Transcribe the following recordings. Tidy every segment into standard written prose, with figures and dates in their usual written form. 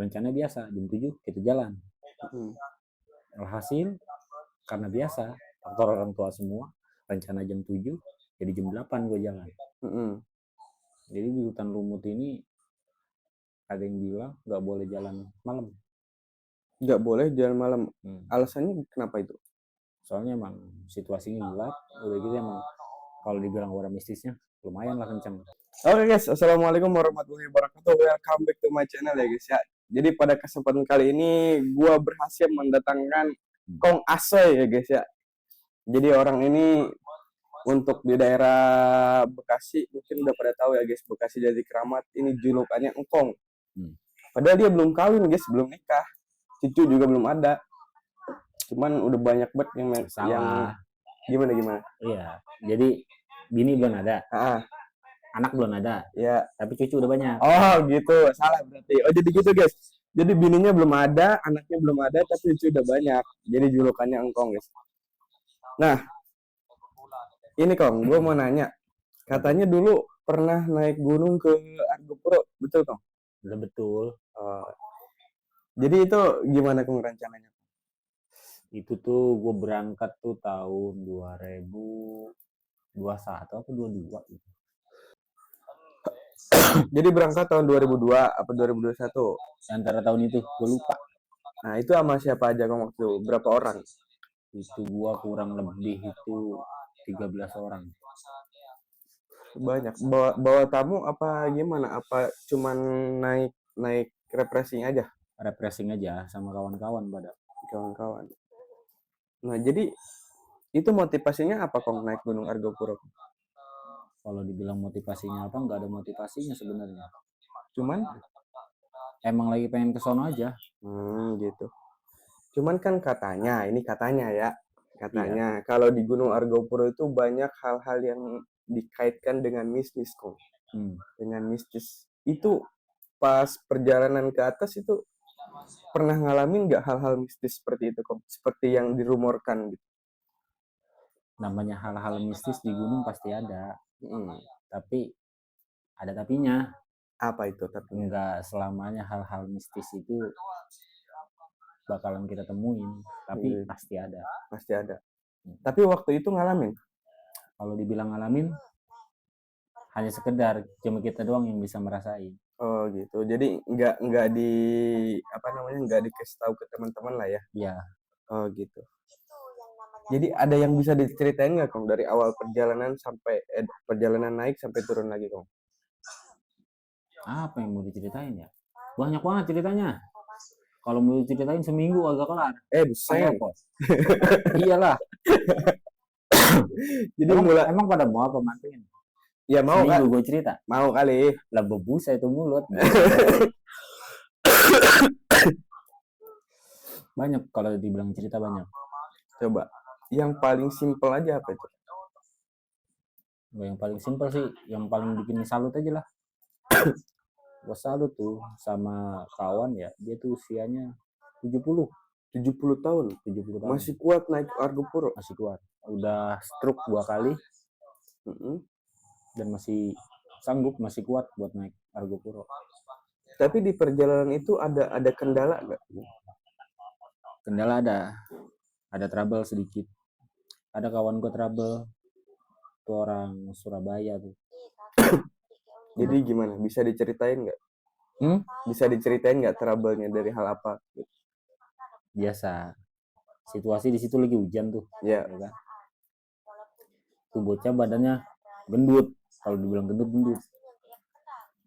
rencana biasa jam 7 kita jalan. Mm. Alhasil karena biasa faktor orang tua semua, rencana jam 7 jadi jam 8 gue jalan. Jadi di hutan lumut ini ada yang bilang nggak boleh jalan malam. Nggak boleh jalan malam. Alasannya kenapa itu? Soalnya emang situasinya gelap, udah gitu emang kalau dibilang aura mistisnya lumayan lah kencang. Oke guys, assalamualaikum warahmatullahi wabarakatuh. Welcome back to my channel ya guys ya. Jadi pada kesempatan kali ini gua berhasil mendatangkan Kong Asoy ya guys ya. Jadi orang ini untuk di daerah Bekasi mungkin udah pada tahu ya guys, Bekasi Jadi Keramat, ini julukannya Engkong. Padahal dia belum kawin guys, belum nikah, cucu juga belum ada. Cuman udah banyak banget yang gimana? Iya, jadi bini belum ada, anak belum ada, ya, tapi cucu udah banyak. Oh gitu, salah berarti. Oh jadi gitu guys. Jadi bininya belum ada, anaknya belum ada, tapi cucu udah banyak. Jadi julukannya Engkong guys. Nah, ini Kong, gue mau nanya. Katanya dulu pernah naik gunung ke Argopuro, betul Kong? Betul. Jadi itu gimana Kong rencananya? Itu tuh gue berangkat tuh tahun 2021 atau 22 gitu. Jadi berangkat tahun 2002 apa 2021? Antara tahun itu, gue lupa. Nah itu sama siapa aja Kong waktu? Berapa orang? Itu gue kurang lebih itu 13 orang. Banyak. Bawa tamu apa gimana? Apa cuman naik refreshing aja? Refreshing aja sama kawan-kawan pada. Kawan-kawan. Nah jadi itu motivasinya apa Kong naik Gunung Argopuro? Kalau dibilang motivasinya apa, nggak ada motivasinya sebenarnya. Cuman emang lagi pengen ke sono aja. Gitu. Cuman kan katanya ya, katanya kalau di Gunung Argopuro itu banyak hal-hal yang dikaitkan dengan mistis Kong. Dengan mistis. Itu pas perjalanan ke atas itu pernah ngalamin nggak hal-hal mistis seperti itu Kong? Seperti yang dirumorkan gitu. Namanya hal-hal mistis di gunung pasti ada. Tapi ada tapinya. Apa itu tapinya? Enggak selamanya hal-hal mistis itu bakalan kita temuin, tapi pasti ada. Pasti ada. Tapi waktu itu ngalamin? Kalau dibilang ngalamin, hanya sekedar cuma kita doang yang bisa merasain. Oh gitu. Jadi nggak dikasih tahu ke teman-teman lah ya? Iya. Oh gitu. Jadi ada yang bisa diceritain nggak Kong dari awal perjalanan sampai perjalanan naik sampai turun lagi Kong? Apa yang mau diceritain ya? Banyak banget ceritanya. Kalau mau diceritain seminggu agak kelar. Buset. Iyalah. Jadi emang pada mau apa mantuin? Ya mau kan? Gue cerita. Mau kali. Lah bebusa itu mulut. Banyak kalau dibilang cerita banyak. Coba yang paling simpel aja apa itu? Yang paling simpel sih, yang paling bikin salut aja lah. Gue salut tuh sama kawan ya, dia tuh usianya 70 tahun. Masih kuat naik Argopuro? Masih kuat. Udah stroke 2 kali. Dan masih sanggup, masih kuat buat naik Argopuro. Tapi di perjalanan itu ada kendala nggak? Kendala ada trouble sedikit. Ada kawan gue trouble, tuh orang Surabaya tuh. Jadi gimana? Bisa diceritain nggak? Bisa diceritain nggak trouble-nya dari hal apa? Biasa. Situasi di situ lagi hujan tuh. Ya kan? Tuh bocah badannya gendut. Kalau dibilang gendut.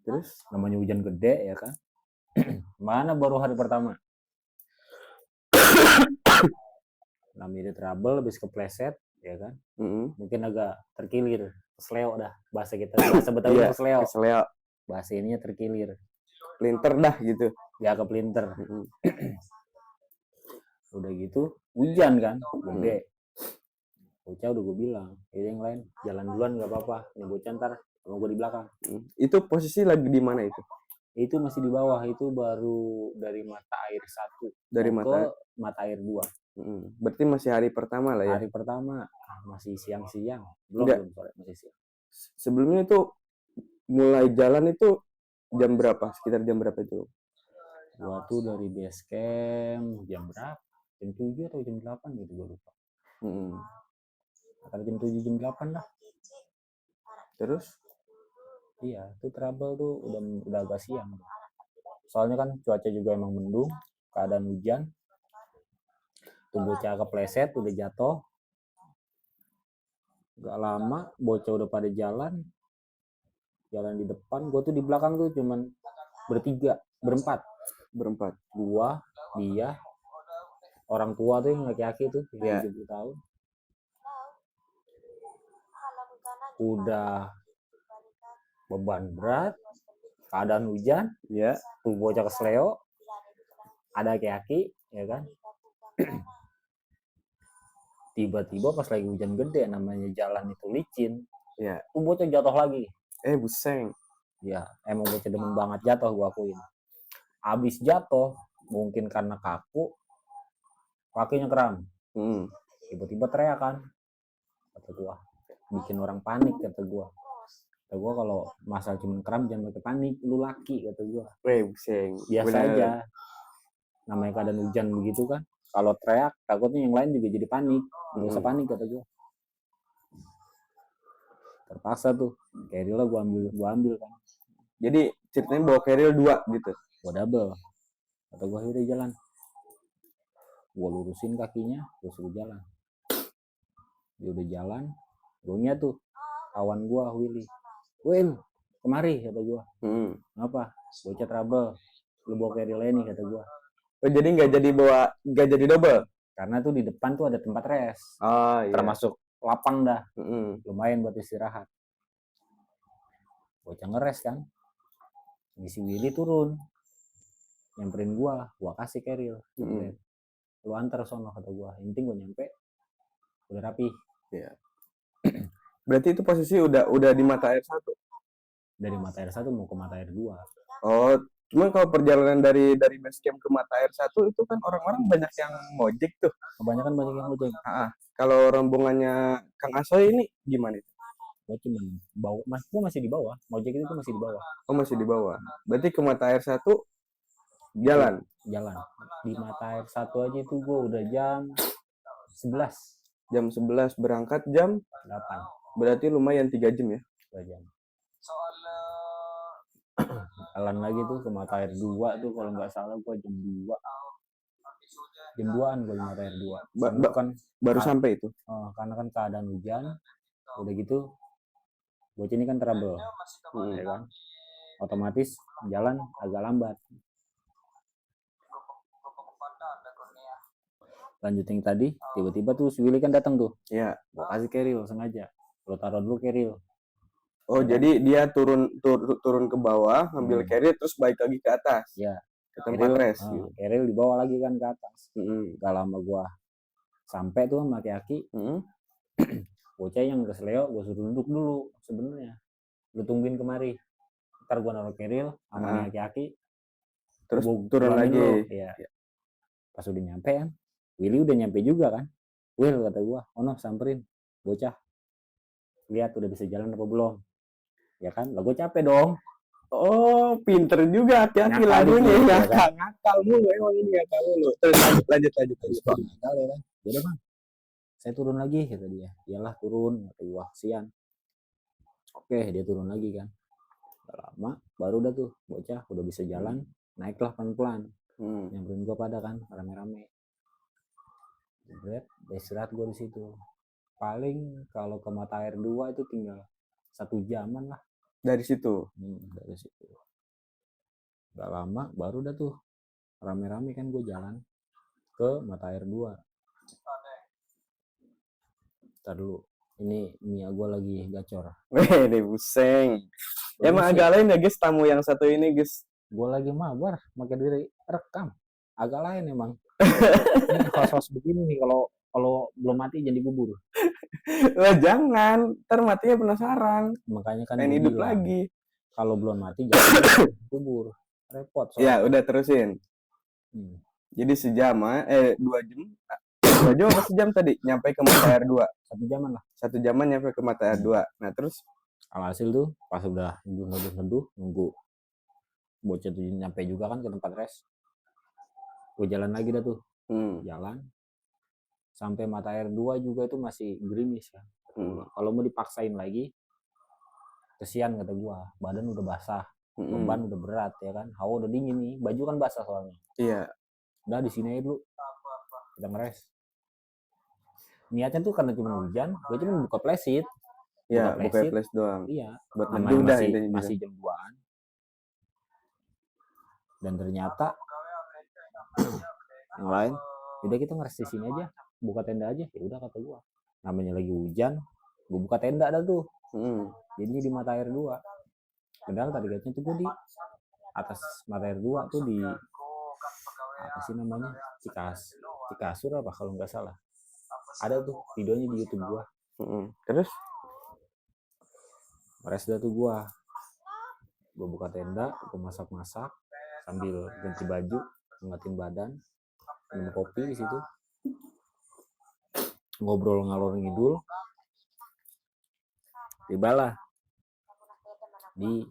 Terus namanya hujan gede ya kan. Mana baru hari pertama. Namanya trouble, habis kepleset ya kan. Mungkin agak terkilir, kesleo dah bahasa kita. Bahasa Betawi kesleo. Bahasa ininya terkilir. Pelinter dah gitu. Ya kepelinter. Udah gitu hujan kan, gede. Bocah udah gue bilang, yang lain jalan duluan nggak apa-apa. Ini bocah ntar sama gue di belakang. Itu posisi lagi di mana itu? Itu masih di bawah, itu baru dari mata air 1 dari mata air 2. Berarti masih hari pertama lah ya? Hari pertama, masih siang-siang. Belum sore, masih siang. Sebelumnya itu mulai jalan itu jam berapa? Sekitar jam berapa itu? Gua tuh dari base camp jam berapa? Jam 7 atau jam 8 gitu, gue lupa. Antara jam 7 jam 8 lah. Terus? Iya, tuh trouble tuh udah agak siang. Soalnya kan cuaca juga emang mendung, keadaan hujan. Tuh bocah kepleset, udah jatuh. Gak lama, bocah udah pada jalan di depan. Gue tuh di belakang tuh cuman berempat. Gua, dia, orang tua tuh yang laki-laki tuh, yang 70 tahun. Udah beban berat, keadaan hujan, tuh bocah kesleo, ada laki-laki, ya kan. Tiba-tiba pas lagi hujan gede, namanya jalan itu licin, tuh bocah jatuh lagi. Buseng. Ya, emang bocah demen banget jatuh, gua akuin. Abis jatuh, mungkin karena kaku, kakinya kram. Tiba-tiba teriak kan, kata gua. Bikin orang panik, kata gua. Kata gua kalau masalah cuma kram jangan pakai panik, lu laki, kata gua. Buseng. Biasa aja. Namanya keadaan hujan begitu kan. Kalau teriak, takutnya yang lain juga jadi panik. Nggak usah panik, kata gua. Terpaksa tuh, keril lah gua ambil kan. Jadi ceritanya bawa keril 2 gitu. Gua double. Kata gua udah jalan. Gua lurusin kakinya, gua suruh jalan. Dia udah jalan, gua tuh kawan gua Willy. Will, kemari, kata gua. Kenapa? Bocah trouble. Lu bawa keril ini, kata gua. Jadi nggak jadi double? Karena tuh di depan tuh ada tempat rest. Termasuk lapang dah. Lumayan buat istirahat. Bocah ngeres kan. Di si Willy turun. Nyamperin gua kasih keril. Lu antar sono, kata gua. Intinya gua nyampe udah rapi. Berarti itu posisi udah di mata air 1. Dari mata air 1 mau ke mata air 2. Oh, cuman kalau perjalanan dari base camp ke mata air 1 itu kan orang-orang banyak yang ngojek tuh. Kebanyakan banyak yang ngojek. Kalau rombongannya Kang Asoy ini gimana itu? Gua cuma bawa, gua masih di bawah. Ngojek itu masih di bawah. Oh, masih di bawah. Berarti ke mata air 1 jalan. Di mata air 1 aja itu gua udah jam 11. Jam 11 berangkat jam 8. Berarti lumayan 3 jam ya? 3 jam. Jalan lagi tuh ke mata air 2 tuh kalau nggak salah gua jam 2. Jam 2-an gua di mata air 2. Kan baru sampai itu. Karena kan keadaan hujan. Udah gitu bocah ini kan trouble. Ya kan? Otomatis jalan agak lambat. Lanjutin tadi, tiba-tiba tuh si Willy kan datang tuh. Iya. Gua kasih keril sengaja. Lo taruh dulu keril. Oh, jadi dia turun ke bawah, ngambil keril terus balik lagi ke atas. Iya. Ke tempat rest. Keril dibawa lagi kan ke atas. Gak lama gua sampai tuh sama aki-aki. Bocah yang kesleo gua suruh duduk dulu sebenarnya. Lu tungguin kemari. Ntar gua naruh keril sama aki-aki. Terus turun lagi. Iya. Pas udah nyampe kan, Willy udah nyampe juga kan. Will, kata gua, ono samperin bocah. Lihat udah bisa jalan apa belum. Ya kan, lah gua capek dong. Oh, pinter juga aki-aki lagunya. Ngakal mulu emang ini, ngakal mulu. Terus lanjut. Ngakal ya kan. Yaudah bang, saya turun lagi, kata dia. Iyalah turun, kata gua, kasihan. Oke, dia turun lagi kan. Gak lama, baru udah tuh bocah udah bisa jalan, naiklah pelan-pelan. Nyamperin gua pada kan, rame-rame. Istirahat gua di situ. Paling kalau ke mata air 2 itu tinggal 1 jaman lah. Dari situ? Dari situ. Gak lama, baru udah tuh rame-rame kan gue jalan ke mata air 2. Ntar dulu, ini Mia gue lagi gacor. Weh, buseng. Emang agak lain ya guys, tamu yang satu ini guys. Gue lagi mabar, maka diri rekam. Agak lain emang. Ini host-host begini nih, kalau belum mati jadi bubur. Lah jangan, ntar matinya penasaran. Makanya kan pengen hidup lagi. Kalau belum mati jadi bubur. Repot soalnya. Ya udah terusin. Jadi sejam 2 jam. 2 jam apa sejam tadi nyampe ke mata air 2? 1 jaman lah. 1 jaman nyampe ke mata air 2. Nah terus alhasil tuh pas udah neduh nunggu bocah tuh nyampe juga kan ke tempat rest. Gue jalan lagi dah tuh. Jalan sampai mata air 2 juga itu masih gerimis kan. Kalau mau dipaksain lagi, kesian kata gue, badan udah basah, beban udah berat ya kan, hawa udah dingin nih, baju kan basah soalnya. Iya. Udah di sini aja dulu, kita ngeres. Niatnya tuh karena cuma hujan, gue cuma buka playset. Iya, buka flash doang. Iya. Buat Namanya neduh dah masih jam 2-an. Dan ternyata yang lain, udah kita ngeres di sini aja, buka tenda aja. Ya udah kata gua. Namanya lagi hujan, gua buka tenda dah tuh. Jadi di mata air 2. Padahal tadi katanya tuh gua di atas mata air 2 tuh di apa sih namanya? Cikasur apa kalau nggak salah. Ada tuh videonya di YouTube gua. Terus ngeres dah tuh gua buka tenda, gua masak-masak sambil ganti baju, ngetin badan, minum kopi di situ, ngobrol ngalor ngidul. Tibalah di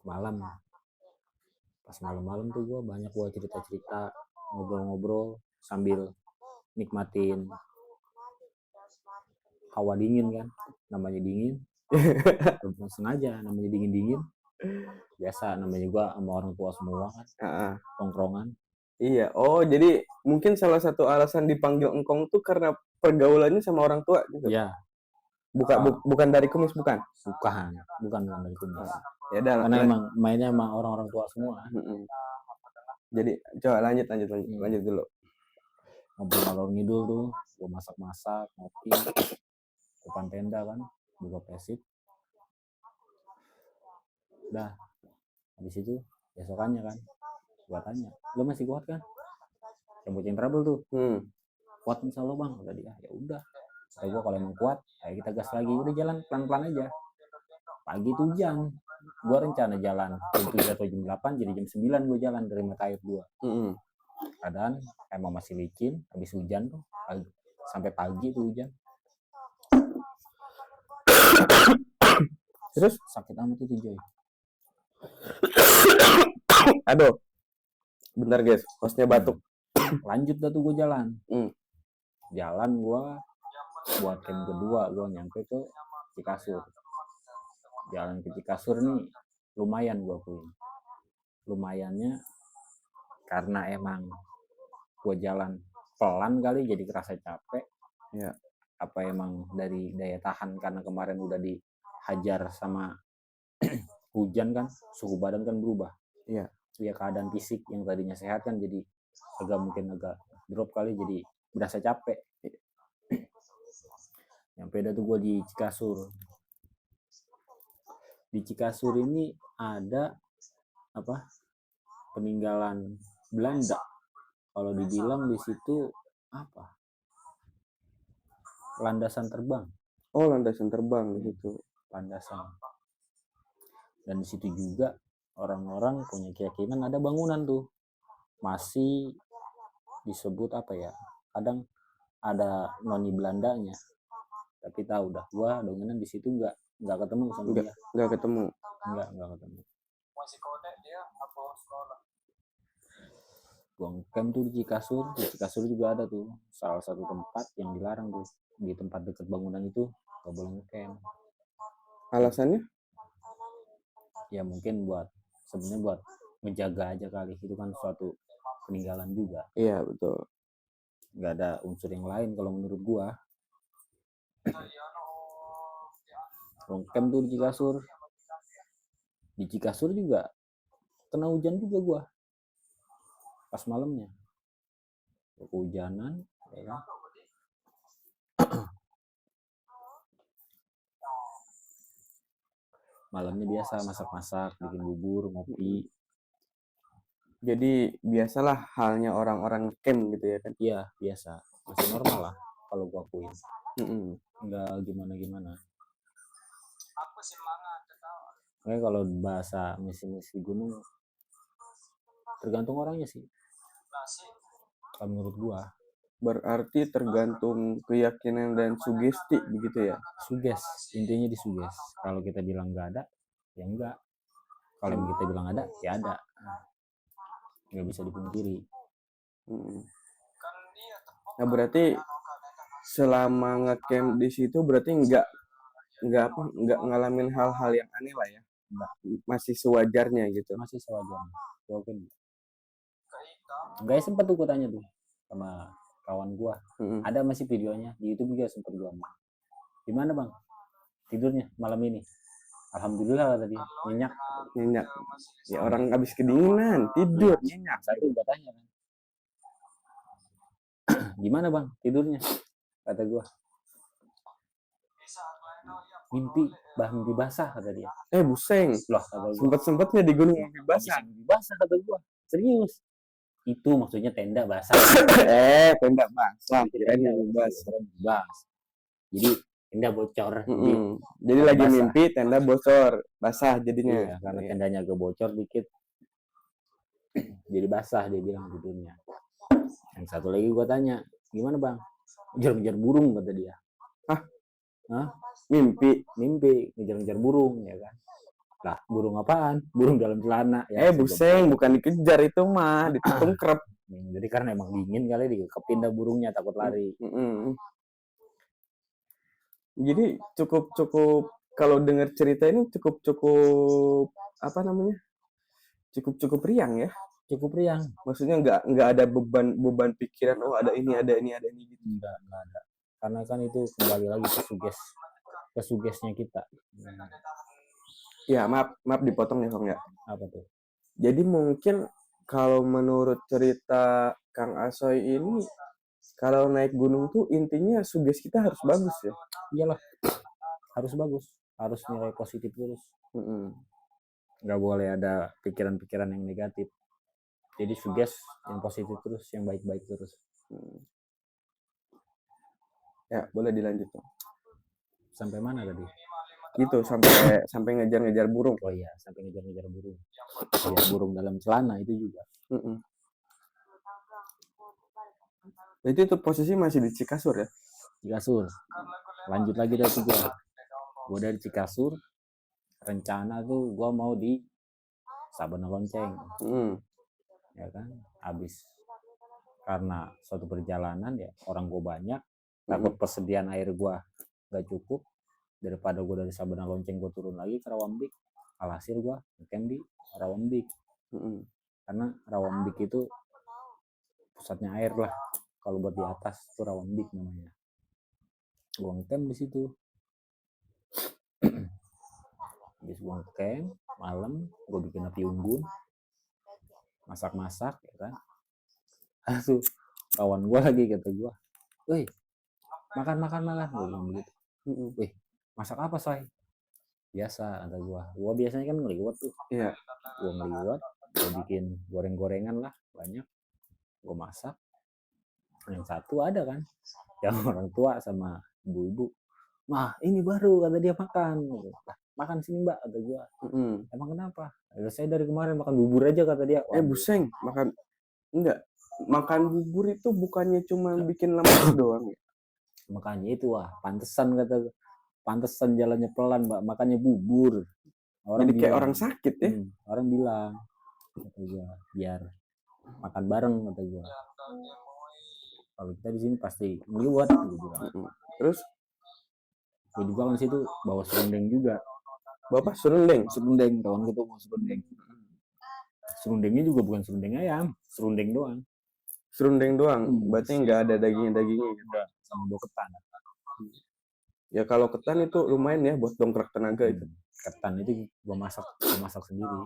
malam, pas malam-malam tuh gue banyak cerita-cerita, ngobrol-ngobrol sambil nikmatin hawa dingin kan, namanya dingin. Bukan sengaja, namanya dingin biasa, namanya gue sama orang tua semua kan, tongkrongan. Iya, oh jadi mungkin salah satu alasan dipanggil engkong tuh karena pergaulannya sama orang tua gitu. Iya. Bukan dari kumis, bukan dari kumis. Ya dah, karena emang mainnya sama orang tua semua. Jadi coba lanjut dulu. Ngobrol ngalor ngidul tuh, gue masak-masak, ngopi depan tenda kan, buka playset. Udah, habis itu besokannya kan, gue tanya, lo masih kuat kan? Yang trouble tuh. Kuat insya Allah bang, udah dia. Ya udah, kata gue kalau emang kuat, ayo kita gas lagi. Udah jalan pelan-pelan aja. Pagi tuh hujan, gue rencana jalan jam 7 atau jam 8, jadi jam 9 gue jalan dari mata air 2. Keadaan emang masih licin, habis hujan tuh, sampai pagi tuh hujan. Terus sakit amat itu Joy. Aduh, bentar guys, hostnya batuk. Lanjut dah tuh gue jalan. Jalan gue buat camp kedua, gue nyampe ke Cikasur. Jalan ke Cikasur nih lumayan gue akuin. Lumayannya karena emang gue jalan pelan kali jadi kerasa capek. Ya. Apa emang dari daya tahan karena kemarin udah dihajar sama hujan kan, suhu badan kan berubah. Iya. Ya keadaan fisik yang tadinya sehat kan jadi agak drop kali, jadi berasa capek. Nyampe dah tuh gue di Cikasur. Di Cikasur ini ada peninggalan Belanda. Kalau dibilang di situ apa? Landasan terbang. Oh, landasan terbang di situ. Landasan. Dan di situ juga orang-orang punya keyakinan ada bangunan tuh masih disebut apa ya? Kadang ada noni Belandanya. Tapi tahu dah gua bangunan di situ nggak ketemu sama dia. Nggak ketemu. Nggak ketemu. Buang camp tuh di Cikasur. Di Cikasur juga ada tuh salah satu tempat yang dilarang tuh, di tempat dekat bangunan itu nggak boleh ngecamp. Alasannya? Ya mungkin sebenarnya buat menjaga aja kali, itu kan suatu peninggalan juga. Iya betul. Nggak ada unsur yang lain kalau menurut gua. Camp tuh di Cikasur. Di Cikasur juga kena hujan juga gua. Pas malamnya kehujanan ya kan. Malamnya biasa masak-masak, bikin bubur, ngopi. Jadi biasalah halnya orang-orang camp gitu ya kan? Iya biasa, masih normal lah kalau gua akuin. Nggak gimana-gimana. Makanya kalau bahasa misi-misi gunung tergantung orangnya sih. Kalau menurut gua. Berarti tergantung keyakinan dan sugesti begitu ya? Suges, intinya di suges. Kalau kita bilang nggak ada, ya enggak. Kalau kita bilang ada, ya ada. Nggak bisa dipungkiri. Nah berarti selama ngecamp di situ berarti nggak ngalamin hal-hal yang aneh lah ya, masih sewajarnya gitu. Masih sewajarnya. Oke. Enggak sempat tuh gue tanya tuh sama kawan gue, ada masih videonya di YouTube juga sempat gue mau. Gimana bang tidurnya malam ini? Alhamdulillah tadi nyenyak. Ya orang habis kedinginan tidur nyenyak. Satu gue tanya kan, gimana bang tidurnya? Kata gue, mimpi basah kata dia. Buseng loh, sempet-sempetnya di gunung mimpi basah. Mimpi basah kata gue, serius. Itu maksudnya tenda basah. Tenda basah. Tenda basah. Jadi tenda bocor. Jadi lagi basah. Mimpi tenda bocor, basah jadinya. Iya, karena tendanya agak bocor dikit. Jadi basah dia bilang tidurnya. Yang satu lagi gue tanya, gimana bang? Ngejar-ngejar burung kata dia. Hah? Mimpi ngejar-ngejar burung ya kan. Lah, burung apaan? Burung dalam celana. Ya, buseng, bukan dikejar itu mah, ditungkrep. Jadi karena emang dingin kali dikepin dah burungnya takut lari. Jadi cukup kalau dengar cerita ini cukup apa namanya? Cukup riang ya. Cukup riang. Maksudnya nggak ada beban pikiran, oh ada ini gitu. Enggak ada. Karena kan itu kembali lagi ke sugesnya kita. Ya, maaf dipotong ya, Kang ya. Apa tuh? Jadi mungkin kalau menurut cerita Kang Asoy ini, kalau naik gunung tuh intinya suges kita harus bagus ya. Iyalah, harus bagus, harus nilai positif terus. Nggak boleh ada pikiran-pikiran yang negatif. Jadi suges yang positif terus, yang baik-baik terus. Ya, boleh dilanjut. Sampai mana tadi? Gitu, sampai ngejar-ngejar burung. Oh iya, sampai ngejar-ngejar burung. Lihat burung dalam celana itu juga. Jadi itu posisi masih di Cikasur ya? Cikasur. Lanjut lagi dari gue dari Cikasur. Rencana tuh gue mau di Sabana Lonceng. Ya kan, habis karena suatu perjalanan ya orang gue banyak, takut persediaan air gue gak cukup, daripada gue dari Sabana Lonceng gue turun lagi ke Rawambik, alhasil gue ngecamp di Rawambik. Karena Rawambik itu pusatnya air lah, kalau buat di atas itu Rawambik namanya. Gue ngecamp di situ. Habis gue ngecamp malam, gue bikin api unggun, masak-masak ya kan. Tuh kawan gue lagi kata gue, weh makan gue bilang begitu. Weh masak apa say? Biasa kata gue biasanya kan ngeliwat tuh. Iya. Gue ngeliwat, gue bikin goreng-gorengan lah banyak, gue masak. Yang satu ada kan yang orang tua sama ibu-ibu, mah ini baru kata dia makan sini mbak kata gue. Emang kenapa? Saya dari kemarin makan bubur aja kata dia. Buseng makan enggak, makan bubur itu bukannya cuma bikin lemak doang ya? Makanya itu pantesan jalannya pelan mbak, makannya bubur. Jadi kayak orang sakit ya? Orang bilang kata gue, biar makan bareng kata gue. Kalau kita di sini pasti ngeliwat gue bilang. Terus gue juga kan situ bawa serundeng juga. Bapak serundeng kawan gue tuh mau serundeng. Serundengnya juga bukan serundeng ayam, serundeng doang. Berarti nggak ada dagingnya enggak, sama bawa ketan. Ya kalau ketan itu lumayan ya buat dongkrak tenaga itu. Ketan itu gue masak sendiri.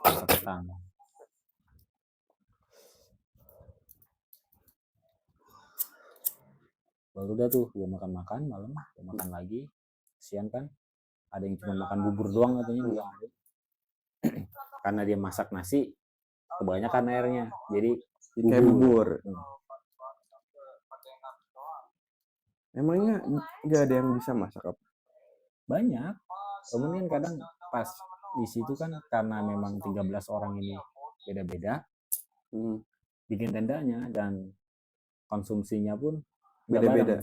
Masak ketan. Baru udah tuh gue makan malam, gue makan lagi. Siang kan ada yang cuma makan bubur doang katanya, enggak ada. Karena dia masak nasi kebanyakan airnya, jadi kayak bubur. Emangnya nggak ada yang bisa masak apa? Banyak. Kemudian kadang pas di situ kan karena memang 13 orang ini beda-beda, bikin tendanya dan konsumsinya pun beda-beda.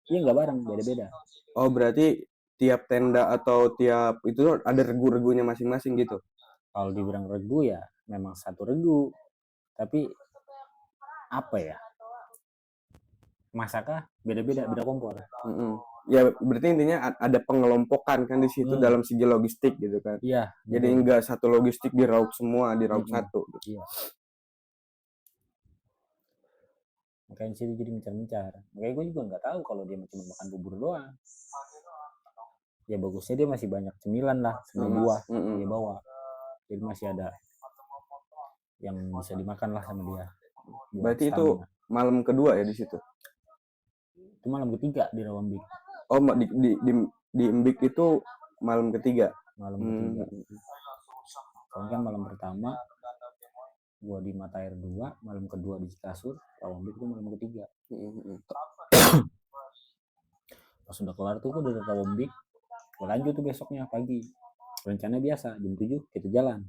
Iya nggak bareng, beda-beda. Oh berarti tiap tenda atau tiap itu ada regu-regunya masing-masing gitu? Kalau dibilang regu ya memang satu regu, tapi apa ya, masakah beda-beda, beda kompor. Ya berarti intinya ada pengelompokan kan di situ dalam segi logistik gitu kan. Iya. Jadi enggak satu logistik diraup semua, diraup satu. Iya. Makanya situ jadi mencar-mencar. Makanya gue juga nggak tahu kalau dia cuma makan bubur doang. Ya bagusnya dia masih banyak cemilan lah sama buah dia bawa. Jadi masih ada yang bisa dimakan lah sama dia. Berarti itu malam kedua ya di situ? Itu malam ketiga di Rawambik. Oh, di Embik itu malam ketiga? Malam ketiga. Soalnya kan malam pertama gua di Mata Air 2, malam kedua di Cikasur, Rawambik itu malam ketiga. Pas sudah kelar tuh gua dari Rawambik, gua lanjut tuh besoknya pagi. Rencana biasa, jam 7 kita jalan.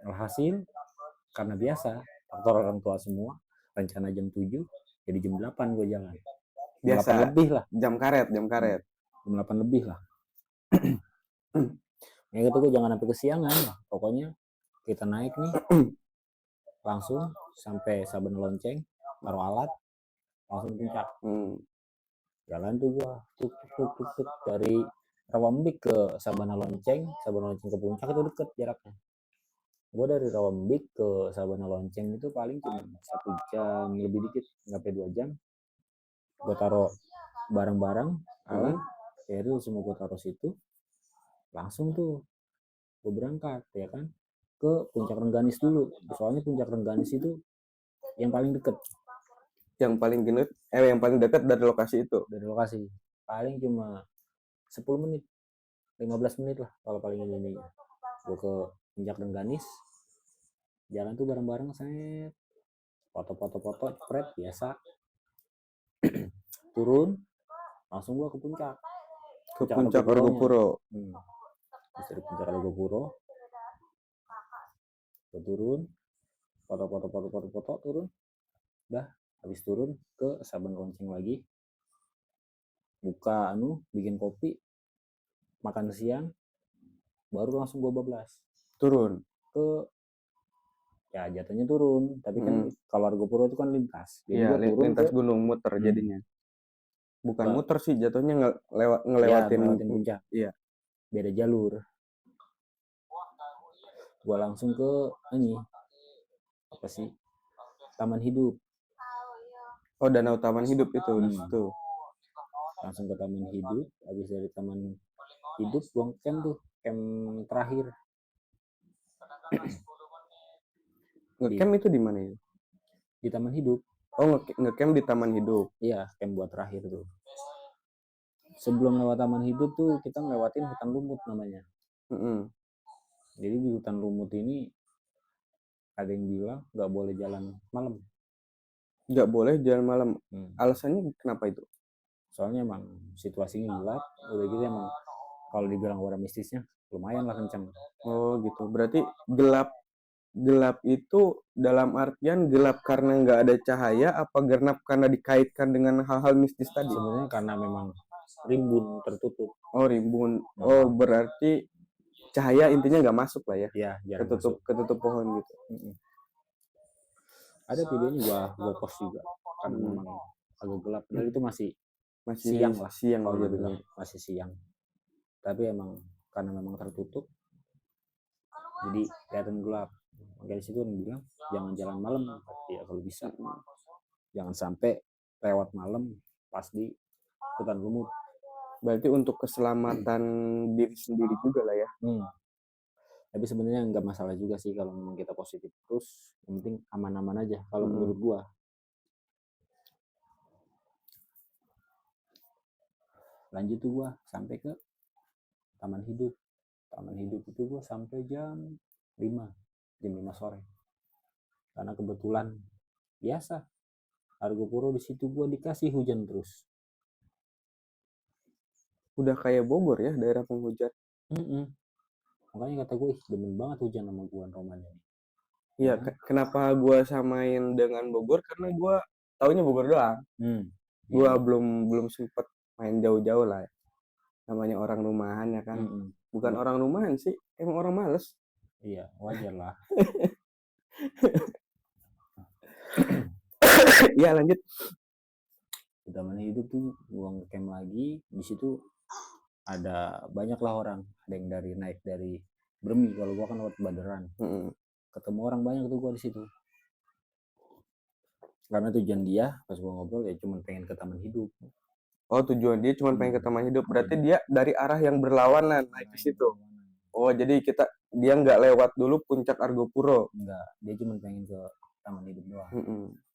Alhasil, karena biasa, faktor orang tua semua, rencana jam 7, jadi jam 8 gua jalan. Biasa, 8 lebih lah. Jam karet. Jam 8 lebih lah. Ya gitu, gue jangan sampai kesiangan. Pokoknya kita naik nih, langsung sampai Sabana Lonceng, taruh alat, langsung puncak. Jalan tuh gua tuk dari Rawambik ke Sabana Lonceng ke puncak itu deket jaraknya. Gua dari Rawambik ke Sabana Lonceng itu paling cuma 1 jam lebih dikit, nggak sampai 2 jam. Gua taruh barang-barang, alat, itu semua gua taruh situ. Langsung tuh gua berangkat ya kan ke Puncak Rengganis dulu. Soalnya Puncak Rengganis itu yang paling deket. Yang paling dekat dari lokasi itu? Dari lokasi. Paling cuma 10 menit, 15 menit lah kalau paling ini. Gue ke Puncak Rengganis, jalan tuh bareng-bareng, set, foto-foto, spread biasa. Turun, langsung gue ke puncak. Ke Puncak Argopuro. Dari Puncak Argopuro, gue turun, foto, turun. Udah, habis turun ke Sabana Lonceng lagi. Buka bikin kopi, makan siang, baru langsung gue bablas. Turun? Ya jatuhnya turun, tapi kan kalau Argopuro itu kan lintas. Iya, lintas gunung muter jadinya. Bukan muter sih, jatuhnya ngelewatin puncak. Iya. Beda jalur. Gua langsung ke apa sih? Taman Hidup. Oh, Danau Taman Hidup itu di situ. Langsung ke Taman Hidup, habis dari Taman Hidup gua camp terakhir. Ngecamp itu di mana ya? Di Taman Hidup. Oh, ngecamp di Taman Hidup. Iya, camp buat terakhir tuh. Sebelum lewat Taman Hidup tuh kita ngelewatin hutan lumut namanya. Jadi di hutan lumut ini ada yang bilang nggak boleh jalan malam. Nggak boleh jalan malam. Alasannya kenapa itu? Soalnya emang situasinya gelap. Udah gitu emang kalau dibilang aura mistisnya lumayan lah kencang. Oh gitu. Berarti gelap itu dalam artian gelap karena nggak ada cahaya, apa gelap karena dikaitkan dengan hal-hal mistis tadi? Sebenarnya karena memang rimbun tertutup. Oh, rimbun. Oh, berarti cahaya intinya nggak masuk lah ya? Iya, ketutup pohon gitu. Ada videonya gua post juga. Karena memang agak gelap. Dan itu masih siang lah. Masih siang. Tapi emang karena memang tertutup, jadi kelihatan gelap. Makanya situ orang bilang jangan jalan malam ya kalau bisa. Jangan sampai lewat malam pas di hutan lumut. Berarti untuk keselamatan diri sendiri juga lah ya. Tapi sebenarnya nggak masalah juga sih kalau memang kita positif terus. Yang penting aman-aman aja kalau menurut gua. Lanjut tuh gua sampai ke Taman Hidup. Taman Hidup itu gua sampai jam 5 sore. Karena kebetulan biasa Argopuro di situ gua dikasih hujan terus. Udah kayak Bogor ya, daerah penghujan. Makanya kata gue, demen banget hujan sama gua Roman ini. Iya, kenapa gua samain dengan Bogor? Karena gua taunya Bogor doang. Gua belum sempet main jauh-jauh lah. Namanya orang rumahan ya kan. Bukan orang rumahan sih, emang orang males. Iya, wajar lah. Iya lanjut. Di Taman Hidup tuh gua ngecamp lagi, di situ ada banyak lah orang, ada yang naik dari Bermi, kalau gua kan lewat Baderan. Ketemu orang banyak tuh gua di situ. Karena tujuan dia pas gua ngobrol ya cuma pengen ke Taman Hidup. Oh, tujuan dia cuma pengen ke Taman Hidup. Berarti dia dari arah yang berlawanan naik ke situ. Oh, jadi dia nggak lewat dulu Puncak Argopuro. Enggak, dia cuma pengen ke Taman Hidup doang.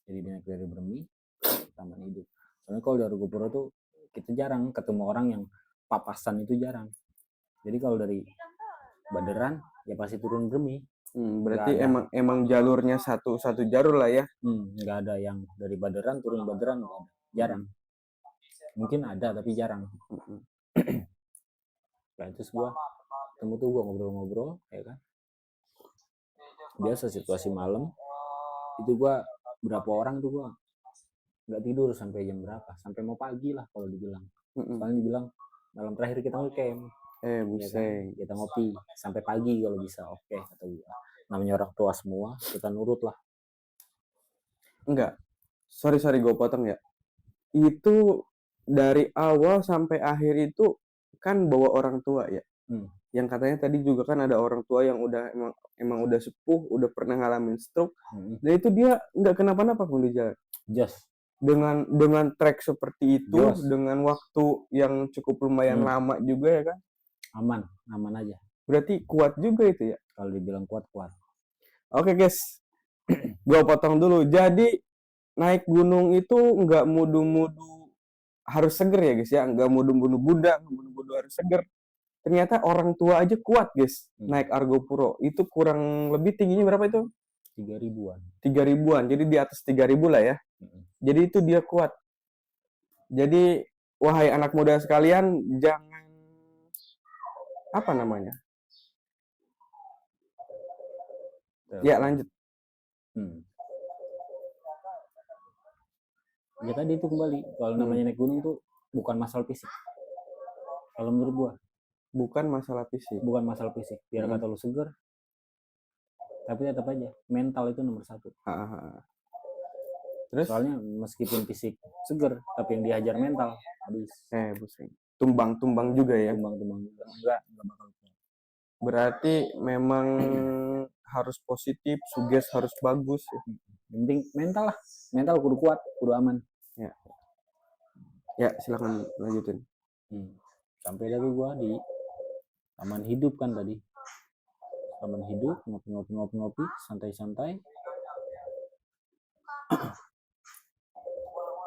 Jadi dia naik dari Bermi Taman Hidup. Soalnya kalau di Argopuro tuh kita jarang ketemu orang yang papasan, itu jarang. Jadi kalau dari Baderan ya pasti turun Bermi. Berarti emang jalurnya satu jalur lah ya. Nggak ada yang dari Baderan turun Baderan, nggak ada, jarang. Mungkin ada tapi jarang. Nah terus gua ketemu tuh, gua ngobrol-ngobrol ya kan. Biasa situasi malam itu gua berapa orang tuh gua nggak tidur sampai jam berapa, sampai mau pagi lah kalau dibilang. Soalnya dibilang malam terakhir kita ngecamp. Ya kan? Kita ngopi sampai pagi kalau bisa. Oke, kata gua. Namanya orang tua semua, kita nurut lah. Enggak, sorry gue potong ya. Itu dari awal sampai akhir itu kan bawa orang tua ya. Yang katanya tadi juga kan ada orang tua yang udah emang udah sepuh, udah pernah ngalamin stroke. Dan itu dia nggak kenapa-napa pun di jalan. Just dengan trek seperti itu, dengan waktu yang cukup lumayan lama juga ya kan. Aman aja. Berarti kuat juga itu ya. Kalau dibilang kuat. Oke guys, gue potong dulu. Jadi naik gunung itu nggak mudu-mudu harus seger ya guys ya, nggak mudu-mudu Buddha, mudu-mudu harus seger. Ternyata orang tua aja kuat guys. Naik Argopuro itu kurang lebih tingginya berapa itu? 3.000-an. Jadi di atas 3.000 lah ya. Jadi itu dia kuat. Jadi wahai anak muda sekalian, jangan apa namanya? Ya lanjut. Ya tadi itu kembali, kalau namanya naik gunung tuh bukan masalah fisik. Kalau menurut gua bukan masalah fisik. Biar kata lu seger, tapi tetap aja mental itu nomor 1. Terus soalnya meskipun fisik seger, tapi yang dihajar mental habis. Pusing. Tumbang juga ya. Tumbang juga. Enggak bakal. Berarti memang harus positif, suges harus bagus ya. Penting mental lah. Mental kudu kuat, kudu aman. Ya, silakan lanjutin. Sampai dari gua di Taman Hidup kan tadi. Taman Hidup, ngopi, santai-santai.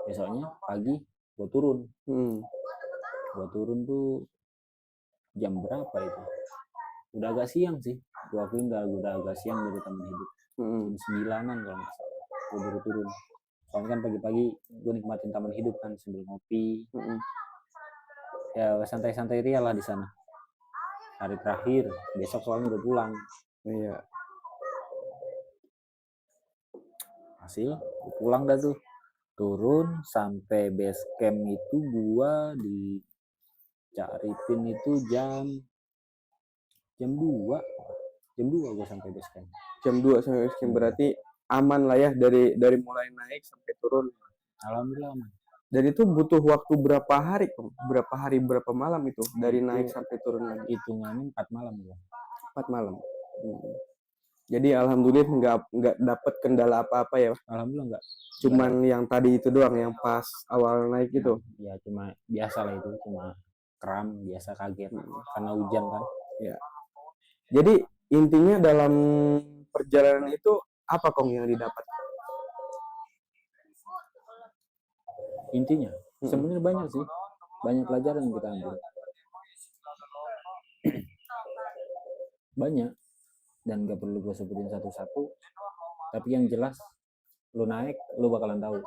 Besoknya pagi gua turun. Gua turun tuh jam berapa itu? Udah agak siang sih. Gua akuin udah agak siang dari Taman Hidup. Jam 9-an kalau nggak salah. Gua baru turun. Soalnya kan pagi-pagi gue nikmatin Taman Hidup kan sambil ngopi. Ya santai-santai ria lah di sana. Hari terakhir, besok soalnya udah pulang. Iya. Hasil pulang dah tuh. Turun sampai base camp itu gua di Cak Arifin itu jam 2. Jam 2 gua sampai base camp. Jam 2 sampai base camp berarti aman lah ya dari mulai naik sampai turun. Alhamdulillah aman. Dan itu butuh waktu berapa hari, Kong? Berapa hari, berapa malam itu dari naik sampai turun lagi? Hitungannya 4 malam ya. 4 malam. Jadi alhamdulillah nggak dapat kendala apa-apa ya. Alhamdulillah nggak. Cuman yang tadi itu doang yang pas awal naik itu. Ya cuma biasa lah itu, cuma kram, biasa kaget karena hujan kan. Ya. Jadi intinya dalam perjalanan itu apa Kong yang didapat? Intinya sebenarnya banyak sih, banyak pelajaran yang kita ambil. Banyak, dan gak perlu gue sebutin satu-satu, tapi yang jelas lu naik lu bakalan tahu.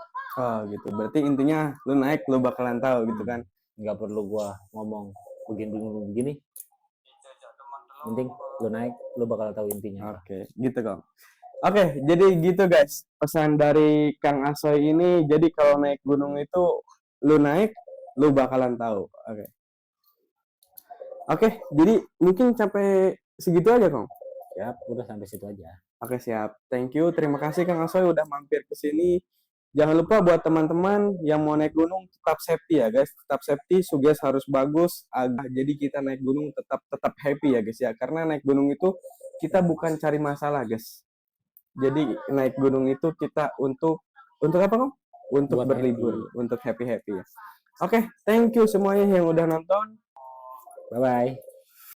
Gitu, berarti intinya lu naik lu bakalan tahu gitu kan. Gak perlu gue ngomong begini, penting lu naik lu bakal tahu intinya. Oke, gitu Kang. Oke, jadi gitu guys, pesan dari Kang Asoy ini, jadi kalau naik gunung itu lu naik lu bakalan tahu. Oke, jadi mungkin sampai segitu aja Kang. Siap, udah sampai situ aja. Oke, siap. Thank you. Terima kasih Kang Asoy udah mampir ke sini. Jangan lupa buat teman-teman yang mau naik gunung tetap safety ya guys, tetap safety, suges harus bagus jadi kita naik gunung tetap happy ya guys ya, karena naik gunung itu kita bukan cari masalah guys. Jadi naik gunung itu kita untuk apa kok? Untuk Buat berlibur, happy. untuk happy ya. Oke, thank you semuanya yang udah nonton. Bye bye.